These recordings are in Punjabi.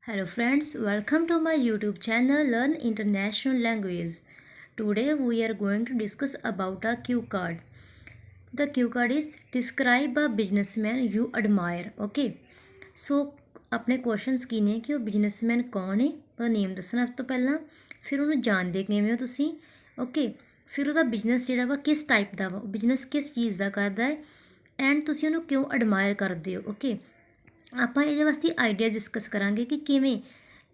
Hello friends, welcome to my YouTube channel Learn International Language. Today we are going to discuss about a cue card. The cue card is describe a businessman you admire. Okay. So ਆਪਣੇ ਕੁਐਸਚਨਸ ਕੀ ਨੇ ਕਿ ਉਹ ਬਿਜ਼ਨਸਮੈਨ ਕੌਣ ਹੈ, ਉਹਦਾ ਨੇਮ ਦੱਸਣਾ ਸਭ ਤੋਂ ਪਹਿਲਾਂ, ਫਿਰ ਉਹਨੂੰ ਜਾਣਦੇ ਕਿਵੇਂ ਹੋ ਤੁਸੀਂ। ਓਕੇ, ਫਿਰ ਉਹਦਾ ਬਿਜ਼ਨਸ ਜਿਹੜਾ ਵਾ ਕਿਸ ਟਾਈਪ ਦਾ ਵਾ, ਬਿਜ਼ਨਸ ਕਿਸ ਚੀਜ਼ ਦਾ ਕਰਦਾ ਹੈ, ਐਂਡ ਤੁਸੀਂ ਉਹਨੂੰ ਕਿਉਂ ਐਡਮਾਇਰ ਕਰਦੇ ਹੋ। ਓਕੇ, ਆਪਾਂ ਇਹਦੇ ਵਾਸਤੇ ਆਈਡੀਆ ਡਿਸਕਸ ਕਰਾਂਗੇ ਕਿ ਕਿਵੇਂ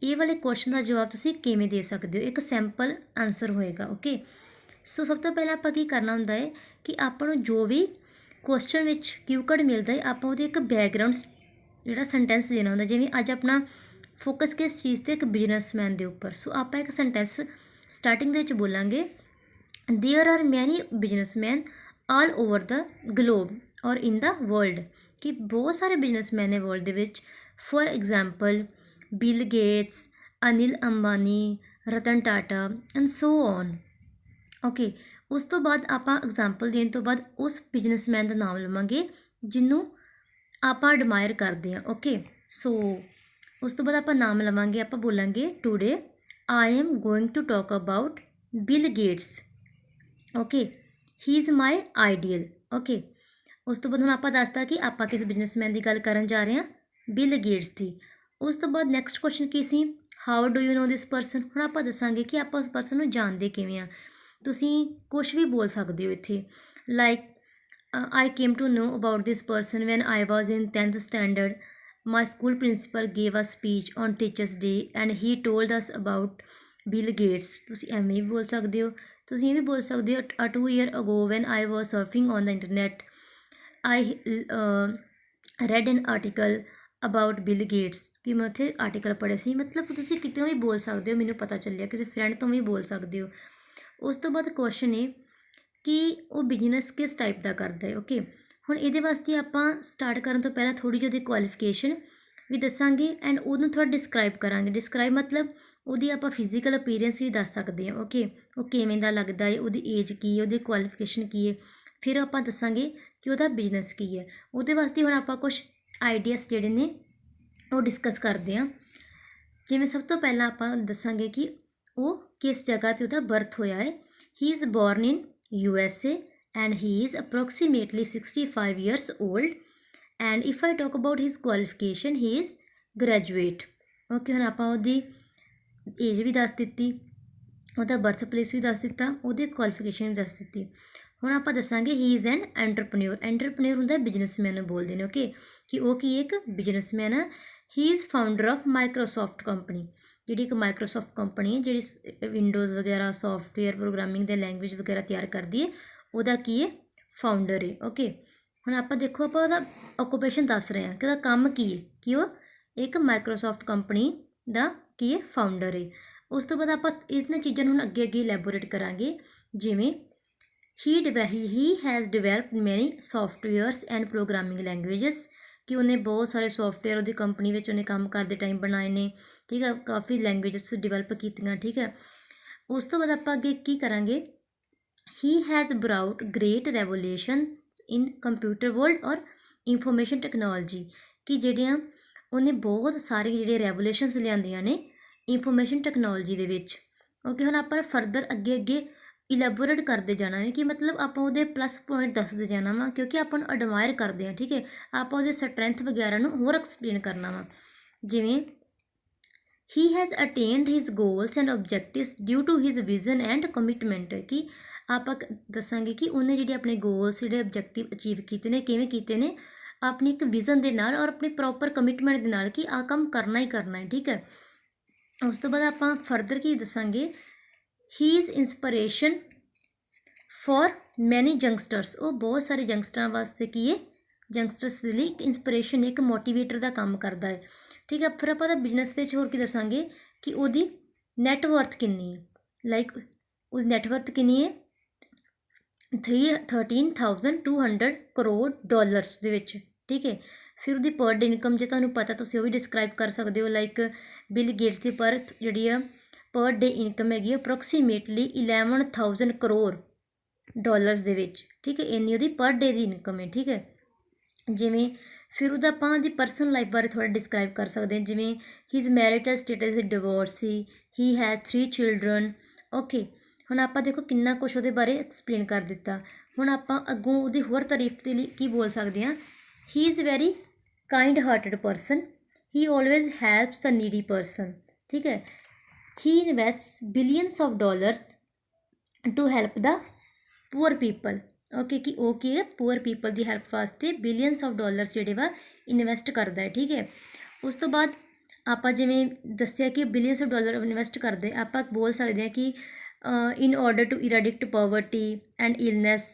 ਇਹ ਵਾਲੇ ਕੁਐਸਚਨ ਦਾ ਜਵਾਬ ਤੁਸੀਂ ਕਿਵੇਂ ਦੇ ਸਕਦੇ ਹੋ। ਇੱਕ ਸੈਂਪਲ ਆਨਸਰ ਹੋਏਗਾ। ਓਕੇ, ਸੋ ਸਭ ਤੋਂ ਪਹਿਲਾਂ ਆਪਾਂ ਕੀ ਕਰਨਾ ਹੁੰਦਾ ਹੈ ਕਿ ਆਪਾਂ ਨੂੰ ਜੋ ਵੀ ਕੁਐਸਚਨ ਵਿੱਚ ਕਿਊ ਕਾਰਡ ਮਿਲਦਾ ਹੈ ਆਪਾਂ ਉਹਦੇ ਇੱਕ ਬੈਕਗਰਾਊਂਡ ਜਿਹੜਾ ਸੈਂਟੈਂਸ ਦੇਣਾ ਹੁੰਦਾ। ਜਿਵੇਂ ਅੱਜ ਆਪਣਾ ਫੋਕਸ ਕਿਸ ਚੀਜ਼ 'ਤੇ, ਇੱਕ ਬਿਜ਼ਨਸਮੈਨ ਦੇ ਉੱਪਰ। ਸੋ ਆਪਾਂ ਇੱਕ ਸੈਂਟੈਂਸ ਸਟਾਰਟਿੰਗ ਦੇ ਵਿੱਚ ਬੋਲਾਂਗੇ, ਦੇਅਰ ਆਰ ਮੈਨੀ ਬਿਜ਼ਨਸਮੈਨ ਆਲ ਓਵਰ ਦਾ ਗਲੋਬ ਔਰ ਇਨ ਦਾ ਵਰਲਡ, ਕਿ ਬਹੁਤ ਸਾਰੇ ਬਿਜ਼ਨਸਮੈਨ ਨੇ ਵਰਲਡ ਦੇ ਵਿੱਚ। For example Bill Gates, Anil Ambani, Ratan Tata and so on. Okay, ਉਸ ਤੋਂ ਬਾਅਦ ਆਪਾਂ ਐਗਜ਼ਾਮਪਲ ਦੇਣ ਤੋਂ ਬਾਅਦ ਉਸ ਬਿਜ਼ਨਸਮੈਨ ਦਾ ਨਾਮ ਲਵਾਂਗੇ ਜਿਹਨੂੰ ਆਪਾਂ ਐਡਮਾਇਰ ਕਰਦੇ ਹਾਂ। ਓਕੇ, ਸੋ ਉਸ ਤੋਂ ਬਾਅਦ ਆਪਾਂ ਨਾਮ ਲਵਾਂਗੇ, ਆਪਾਂ ਬੋਲਾਂਗੇ today I am going to talk about Bill Gates. Okay, he is my ideal. Okay, ਉਸ ਤੋਂ ਬਾਅਦ ਹੁਣ ਆਪਾਂ ਦੱਸਦਾ ਕਿ ਆਪਾਂ ਕਿਸ ਬਿਜ਼ਨਸਮੈਨ ਦੀ ਗੱਲ ਕਰਨ ਜਾ ਰਹੇ ਹਾਂ, ਬਿਲ ਗੇਟਸ ਦੀ। ਉਸ ਤੋਂ ਬਾਅਦ next question Ki C, how do you know this person. ਹੁਣ ਆਪਾਂ ਦੱਸਾਂਗੇ ਕਿ ਆਪਾਂ ਉਸ ਪਰਸਨ ਨੂੰ ਜਾਣਦੇ ਕਿਵੇਂ ਆ। ਤੁਸੀਂ ਕੁਛ ਵੀ ਬੋਲ ਸਕਦੇ ਹੋ ਇੱਥੇ, like I came to know about this person when I was in 10th standard. My school principal gave a speech on Teachers Day and he told us about Bill Gates. ਤੁਸੀਂ ਐਵੇਂ ਵੀ ਬੋਲ ਸਕਦੇ ਹੋ। ਤੁਸੀਂ ਇਹ ਵੀ ਬੋਲ ਸਕਦੇ ਹੋ, a 2 year ago when I was surfing on the internet I read an article about Bill Gates, ਕਿ ਮੈਂ ਉੱਥੇ ਆਰਟੀਕਲ ਪੜ੍ਹਿਆ ਸੀ। ਮਤਲਬ ਤੁਸੀਂ ਕਿਤੋਂ ਵੀ ਬੋਲ ਸਕਦੇ ਹੋ, ਮੈਨੂੰ ਪਤਾ ਚੱਲਿਆ, ਕਿਸੇ ਫਰੈਂਡ ਤੋਂ ਵੀ ਬੋਲ ਸਕਦੇ ਹੋ। ਉਸ ਤੋਂ ਬਾਅਦ ਕੁਐਸਚਨ ਹੈ ਕਿ ਉਹ ਬਿਜ਼ਨਸ ਕਿਸ ਟਾਈਪ ਦਾ ਕਰਦਾ ਹੈ। ਓਕੇ, ਹੁਣ ਇਹਦੇ ਵਾਸਤੇ ਆਪਾਂ ਸਟਾਰਟ ਕਰਨ ਤੋਂ ਪਹਿਲਾਂ ਥੋੜ੍ਹੀ ਜਿਹੀ ਉਹਦੀ ਕੁਆਲੀਫਿਕੇਸ਼ਨ ਵੀ ਦੱਸਾਂਗੇ ਐਂਡ ਉਹਨੂੰ ਥੋੜ੍ਹਾ ਡਿਸਕਰਾਈਬ ਕਰਾਂਗੇ। ਡਿਸਕਰਾਈਬ ਮਤਲਬ ਉਹਦੀ ਆਪਾਂ ਫਿਜ਼ੀਕਲ ਅਪੀਅਰੈਂਸ ਵੀ ਦੱਸ ਸਕਦੇ ਹਾਂ। ਓਕੇ, ਉਹ ਕਿਵੇਂ ਦਾ ਲੱਗਦਾ ਹੈ, ਉਹਦੀ ਏਜ ਕੀ ਹੈ, ਉਹਦੀ ਕੁਆਲੀਫਿਕੇਸ਼ਨ ਕੀ ਹੈ, ਫਿਰ ਆਪਾਂ ਦੱਸਾਂਗੇ ਕਿ ਉਹਦਾ ਬਿਜ਼ਨਸ ਕੀ ਹੈ। ਉਹਦੇ ਵਾਸਤੇ ਹੁਣ ਆਪਾਂ ਕੁਛ ਆਈਡੀਆਸ ਜਿਹੜੇ ਨੇ ਉਹ ਡਿਸਕਸ ਕਰਦੇ ਹਾਂ। ਜਿਵੇਂ ਸਭ ਤੋਂ ਪਹਿਲਾਂ ਆਪਾਂ ਦੱਸਾਂਗੇ ਕਿ ਉਹ ਕਿਸ ਜਗ੍ਹਾ 'ਤੇ ਉਹਦਾ ਬਰਥ ਹੋਇਆ ਹੈ। He is born in USA and he is approximately 65 years old. And if I talk about his qualification, he is graduate. Okay, ਹੁਣ ਆਪਾਂ ਉਹਦੀ ਏਜ ਵੀ ਦੱਸ ਦਿੱਤੀ, ਉਹਦਾ ਬਰਥ ਪਲੇਸ ਵੀ ਦੱਸ ਦਿੱਤਾ, ਉਹਦੀ ਕੁਆਲੀਫਿਕੇਸ਼ਨ ਵੀ ਦੱਸ ਦਿੱਤੀ। ਹੁਣ ਆਪਾਂ ਦੱਸਾਂਗੇ ਹੀ ਇਜ਼ ਐਨ ਐਂਟਰਪ੍ਰੇਨਿਓਰ। ਐਂਟਰਪ੍ਰੇਨਿਓਰ ਹੁੰਦਾ ਬਿਜ਼ਨਸਮੈਨ ਨੂੰ ਬੋਲਦੇ ਨੇ। ਓਕੇ, ਕਿ ਉਹ ਕੀ ਇੱਕ ਬਿਜ਼ਨਸਮੈਨ ਆ। ਹੀ is founder of Microsoft company, ਜਿਹੜੀ ਇੱਕ ਮਾਈਕਰੋਸੋਫਟ ਕੰਪਨੀ ਹੈ ਜਿਹੜੀ ਵਿੰਡੋਜ਼ ਵਗੈਰਾ ਸੋਫਟਵੇਅਰ ਪ੍ਰੋਗਰਾਮਿੰਗ ਦੇ ਲੈਂਗੁਏਜ ਵਗੈਰਾ ਤਿਆਰ ਕਰਦੀ ਹੈ, ਉਹਦਾ ਕੀ ਹੈ, ਫਾਊਂਡਰ ਹੈ। ਓਕੇ, ਹੁਣ ਆਪਾਂ ਦੇਖੋ ਆਪਾਂ ਉਹਦਾ ਓਕੂਪੇਸ਼ਨ ਦੱਸ ਰਹੇ ਹਾਂ ਕਿ ਉਹਦਾ ਕੰਮ ਕੀ ਹੈ, ਕਿ ਉਹ ਇੱਕ ਮਾਈਕਰੋਸੋਫਟ ਕੰਪਨੀ ਦਾ ਕੀ ਹੈ, ਫਾਊਂਡਰ ਹੈ। ਉਸ ਤੋਂ ਬਾਅਦ ਆਪਾਂ ਇਹਨਾਂ ਚੀਜ਼ਾਂ ਨੂੰ ਹੁਣ ਅੱਗੇ ਅੱਗੇ ਇਲੈਬੋਰੇਟ ਕਰਾਂਗੇ। ਜਿਵੇਂ ਹੀ ਹੈਜ਼ ਡਿਵੈਲਪਡ ਮੈਨੀ ਸੋਫਟਵੇਅਰਸ ਐਂਡ ਪ੍ਰੋਗਰਾਮਿੰਗ ਲੈਂਗੁਏਜਸ, ਕਿ ਉਹਨੇ ਬਹੁਤ ਸਾਰੇ ਸੋਫਟਵੇਅਰ ਉਹਦੀ ਕੰਪਨੀ ਵਿੱਚ ਉਹਨੇ ਕੰਮ ਕਰਦੇ ਟਾਈਮ ਬਣਾਏ ਨੇ। ਠੀਕ ਹੈ, ਕਾਫੀ ਲੈਂਗੁਏਜਸ ਡਿਵੈਲਪ ਕੀਤੀਆਂ। ਠੀਕ ਹੈ, ਉਸ ਤੋਂ ਬਾਅਦ ਆਪਾਂ ਅੱਗੇ ਕੀ ਕਰਾਂਗੇ, he has ਬਰਾਊਟ great revolution in computer world ਔਰ ਇਨਫੋਰਮੇਸ਼ਨ ਟੈਕਨੋਲੋਜੀ, ਕਿ ਜਿਹੜੀਆਂ ਉਹਨੇ ਬਹੁਤ ਸਾਰੇ ਜਿਹੜੇ ਰੈਵੋਲਿਊਸ਼ਨਸ ਲਿਆਂਦੀਆਂ ਨੇ ਇਨਫੋਰਮੇਸ਼ਨ ਟੈਕਨੋਲੋਜੀ ਦੇ ਵਿੱਚ। ਓਕੇ, ਹੁਣ ਆਪਾਂ ਫਰਦਰ ਅੱਗੇ ਅੱਗੇ ਇਲੈਬੋਰੇਟ ਕਰਦੇ ਜਾਣਾ ਹੈ ਕਿ ਮਤਲਬ ਆਪਾਂ ਉਹਦੇ ਪਲੱਸ ਪੁਆਇੰਟ ਦੱਸਦੇ ਜਾਣਾ ਵਾ, ਕਿਉਂਕਿ ਆਪਾਂ ਨੂੰ ਐਡਮਾਇਰ ਕਰਦੇ ਹਾਂ। ਠੀਕ ਹੈ, ਆਪਾਂ ਉਹਦੇ ਸਟਰੈਂਥ ਵਗੈਰਾ ਨੂੰ ਹੋਰ ਐਕਸਪਲੇਨ ਕਰਨਾ ਵਾ। ਜਿਵੇਂ he has attained his goals and objectives due to his vision and commitment, ਕਿ ਆਪਾਂ ਦੱਸਾਂਗੇ ਕਿ ਉਹਨੇ ਜਿਹੜੇ ਆਪਣੇ ਗੋਲਸ ਜਿਹੜੇ ਓਬਜੈਕਟਿਵ ਅਚੀਵ ਕੀਤੇ ਨੇ, ਕਿਵੇਂ ਕੀਤੇ ਨੇ, ਆਪਣੀ ਇੱਕ ਵਿਜ਼ਨ ਦੇ ਨਾਲ ਔਰ ਆਪਣੀ ਪ੍ਰੋਪਰ ਕਮਿਟਮੈਂਟ ਦੇ ਨਾਲ, ਕਿ ਆਹ ਕੰਮ ਕਰਨਾ ਹੀ ਕਰਨਾ ਹੈ। ਠੀਕ ਹੈ, ਉਸ ਤੋਂ ਬਾਅਦ ਆਪਾਂ ਫਰਦਰ ਕੀ ਦੱਸਾਂਗੇ, ਹੀ ਇਜ਼ ਇੰਸਪੀਰੇਸ਼ਨ ਫॉर ਮੈਨੀ ਯੰਗਸਟਰਸ, ਉਹ ਬਹੁਤ ਸਾਰੇ ਯੰਗਸਟਰਾਂ ਵਾਸਤੇ ਕੀ ਹੈ, ਯੰਗਸਟਰਸ ਦੇ ਲਈ ਇੱਕ ਇੰਸਪੀਰੇਸ਼ਨ, ਇੱਕ ਮੋਟੀਵੇਟਰ ਦਾ ਕੰਮ ਕਰਦਾ ਹੈ। ਠੀਕ ਹੈ, ਫਿਰ ਆਪਾਂ ਉਹਦਾ ਬਿਜ਼ਨਸ ਵਿੱਚ ਹੋਰ ਕੀ ਦੱਸਾਂਗੇ ਕਿ ਉਹਦੀ ਨੈਟਵਰਥ ਕਿੰਨੀ ਹੈ, ਲਾਈਕ ਉਹਦੀ ਨੈਟਵਰਥ ਕਿੰਨੀ ਹੈ, 13,200 ਕਰੋੜ ਡਾਲਰਸ ਦੇ ਵਿੱਚ। ਠੀਕ ਹੈ, ਫਿਰ ਉਹਦੀ ਪਰ ਡੇ ਇਨਕਮ ਜੇ ਤੁਹਾਨੂੰ ਪਤਾ ਤੁਸੀਂ ਉਹ ਵੀ ਡਿਸਕਰਾਈਬ ਕਰ ਸਕਦੇ ਹੋ। ਲਾਈਕ ਬਿਲ ਗੇਟਸ ਦੀ ਜਿਹੜੀ ਆ ਪਰ ਡੇ ਇਨਕਮ ਹੈਗੀ ਅਪਰੋਕਸੀਮੇਟਲੀ 11,000 ਕਰੋੜ ਡਾਲਰਸ ਦੇ ਵਿੱਚ। ਠੀਕ ਹੈ, ਇੰਨੀ ਉਹਦੀ ਪਰ ਡੇ ਦੀ ਇਨਕਮ ਹੈ। ਠੀਕ ਹੈ, ਜਿਵੇਂ ਫਿਰ ਉਹਦਾ ਆਪਾਂ ਉਹਦੀ ਪਰਸਨਲ ਲਾਈਫ ਬਾਰੇ ਥੋੜ੍ਹਾ ਡਿਸਕਰਾਈਬ ਕਰ ਸਕਦੇ ਹਾਂ, ਜਿਵੇਂ his marital status is divorcee, he has 3 children. Okay, ਹੁਣ ਆਪਾਂ ਦੇਖੋ ਕਿੰਨਾ ਕੁਛ ਉਹਦੇ ਬਾਰੇ ਐਕਸਪਲੇਨ ਕਰ ਦਿੱਤਾ। ਹੁਣ ਆਪਾਂ ਅੱਗੋਂ ਉਹਦੀ ਹੋਰ ਤਾਰੀਫ ਦੇ ਲਈ ਕੀ ਬੋਲ ਸਕਦੇ ਹਾਂ, he is very kind hearted person, he always helps the needy person. ठीक है, he invest billions of dollars to help the poor people. Okay, कि वो की है पुअर पीपल की हेल्प वास्ते बिलियंस ऑफ डॉलर्स जिहड़े वा इन्वेस्ट करता है। ठीक है, उस तो बाद आप जिवें दस्सिया कि बिलियंस ऑफ डॉलर इन्वेस्ट करते, आप बोल सकते हैं कि in order to eradicate poverty and illness,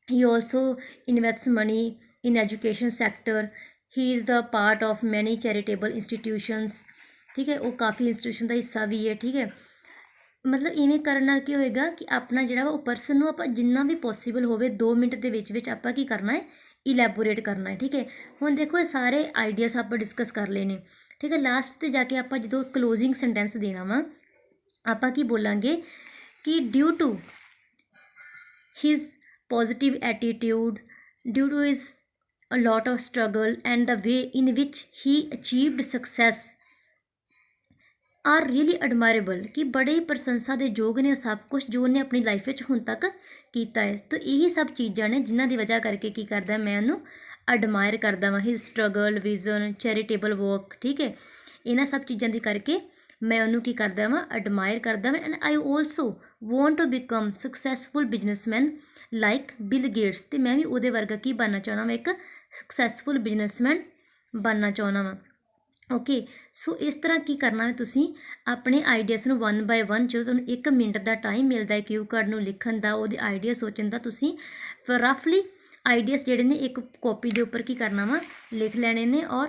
he also invest money in education sector, he is the part of many charitable institutions. ठीक है, वो काफ़ी इंस्टीट्यूशन का हिस्सा भी है। ठीक है, मतलब इवें करन नाल की होएगा कि अपना जिहड़ा वो परसन नूं आपां जिन्ना भी पॉसीबल होवे 2 मिनट दे विच आपां की करना है, इलैबोरेट करना है। ठीक है, हुण देखो ये सारे आइडियाज़ आपां डिस्कस कर लए ने। ठीक है, लास्ट ते जाके आपां जदों क्लोजिंग सेंटेंस देना वा, आपां की बोलांगे कि due to his positive attitude, due to his a lot of struggle and the way in which he achieved success are really admirable, कि बड़े ही प्रशंसा के योग ने सब कुछ जो उन्हें अपनी लाइफ में हुण तक किया है। तो यही सब चीज़ां ने जिन्हां दी वजह करके की करदा मैं उन्होंने एडमायर करदा वा, his struggle, vision, charitable work. ठीक है, इन्हां सब चीज़ां दी करके मैं उन्होंने की करदा वा, एडमायर करदा वा। And I also want to become successful businessman like Bill Gates, तो मैं भी उहदे वर्गा की बनना चाहना वा, एक सक्सैसफुल बिजनेसमैन बनना चाहना वा। ओके, सो इस तरह की करना है, तुसी अपने आइडियाज़ नूं 1 बाय 1 जो तुहानूं 1 मिनट का टाइम मिलता है क्यू कार्ड नूं लिखण दा, उहदे आइडिया सोचण दा, तुसी रफली आइडियाज़ जिहड़े ने एक कॉपी के उपर की करना वा लिख लैणे ने, और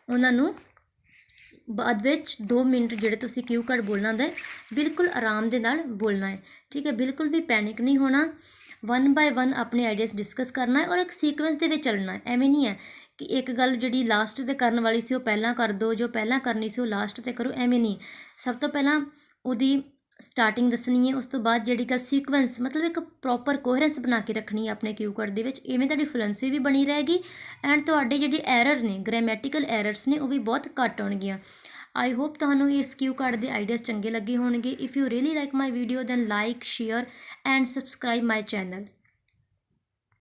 उन्हां नूं बाद विच 2 मिनट जिहड़े तुसी क्यू कार्ड बोलना होंदा है बिल्कुल आराम दे नाल बोलना है। ठीक है, बिल्कुल भी पैनिक नहीं होना, 1 बाय 1 अपने आइडियाज़ डिस्कस करना है और एक सीक्वेंस दे विच चलना है। एवें नहीं है कि एक गल जिहड़ी लास्ट ते करन वाली सी वो पहलां कर दो, जो पहलां करनी सी वो लास्ट ते करो, एवें नहीं। सब तो पहलां उहदी स्टार्टिंग दसनी है, उस तो बाद जिहड़ी गल सीक्वेंस मतलब एक प्रॉपर कोहरेंस बना के रखनी है अपने क्यू कार्ड दे विच, इवें तुहाडी फ्लुएंसी भी बनी रहेगी एंड तुहाडे जिहड़ी एरर ने, ग्रामैटिकल एरर्स ने, वो भी बहुत घट होणगीਆਂ। आई होप तुहानूं इस क्यू कार्ड के आइडियाज़ चंगे लगे होणगे। If you really like my video then like, share and subscribe my channel.